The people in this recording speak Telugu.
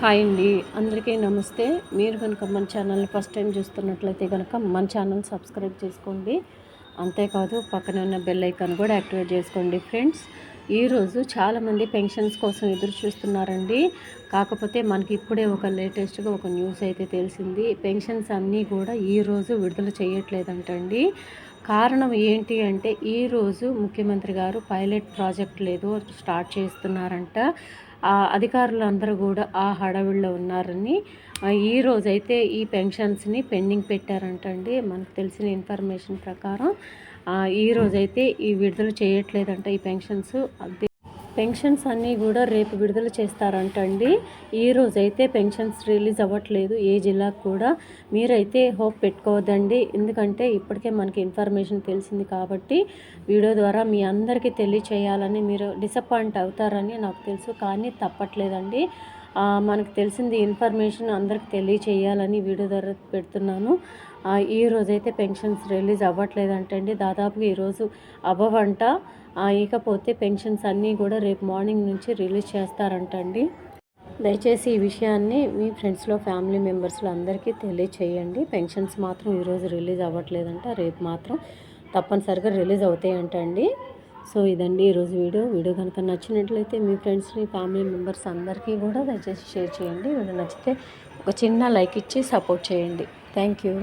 హాయ్ అండి, అందరికీ నమస్తే. మీరు కనుక మన ఛానల్ని ఫస్ట్ టైం చూస్తున్నట్లయితే కనుక మన ఛానల్ సబ్స్క్రైబ్ చేసుకోండి. అంతేకాదు పక్కనే ఉన్న బెల్ ఐకాన్ కూడా యాక్టివేట్ చేసుకోండి. ఫ్రెండ్స్, ఈరోజు చాలామంది పెన్షన్స్ కోసం ఎదురు చూస్తున్నారండి. కాకపోతే మనకి ఇప్పుడే ఒక లేటెస్ట్గా ఒక న్యూస్ అయితే తెలిసింది. పెన్షన్స్ అన్నీ కూడా ఈరోజు విడుదల చేయట్లేదంటండి. కారణం ఏంటి అంటే, ఈరోజు ముఖ్యమంత్రి గారు పైలట్ ప్రాజెక్టులు ఏదో స్టార్ట్ చేస్తున్నారంట. అధికారులందరూ కూడా ఆ హడావిడిలో ఉన్నారని ఈరోజైతే ఈ పెన్షన్స్ని పెండింగ్ పెట్టారంటండి. మనకు తెలిసిన ఇన్ఫర్మేషన్ ప్రకారం ఈరోజైతే ఈ విడుదల చేయట్లేదంట ఈ పెన్షన్స్ అన్నీ కూడా రేపు విడుదల చేస్తారంటండి. ఈరోజైతే పెన్షన్స్ రిలీజ్ అవ్వట్లేదు ఏ జిల్లాకు కూడా. మీరైతే హోప్ పెట్టుకోవద్దండి, ఎందుకంటే ఇప్పటికే మనకి ఇన్ఫర్మేషన్ తెలిసింది కాబట్టి వీడియో ద్వారా మీ అందరికీ తెలియచేయాలని. మీరు డిసప్పాయింట్ అవుతారని నాకు తెలుసు, కానీ తప్పట్లేదండి. మనకు తెలిసింది ఇన్ఫర్మేషన్ అందరికి తెలియచేయాలని వీడియో ద్వారా పెడుతున్నాను. ఈరోజైతే పెన్షన్స్ రిలీజ్ అవ్వట్లేదంటండి. దాదాపుగా ఈరోజు అవ్వవంట. ఇకపోతే పెన్షన్స్ అన్నీ కూడా రేపు మార్నింగ్ నుంచి రిలీజ్ చేస్తారంటండి. దయచేసి ఈ విషయాన్ని మీ ఫ్రెండ్స్లో ఫ్యామిలీ మెంబర్స్లో అందరికీ తెలియచేయండి. పెన్షన్స్ మాత్రం ఈరోజు రిలీజ్ అవ్వట్లేదంట, రేపు మాత్రం తప్పనిసరిగా రిలీజ్ అవుతాయంటండి. సో ఇదండి ఈరోజు వీడియో కనుక నచ్చినట్లయితే మీ ఫ్రెండ్స్ని ఫ్యామిలీ మెంబర్స్ అందరికీ కూడా దయచేసి షేర్ చేయండి. వీడియో నచ్చితే ఒక చిన్న లైక్ ఇచ్చి సపోర్ట్ చేయండి. Thank you.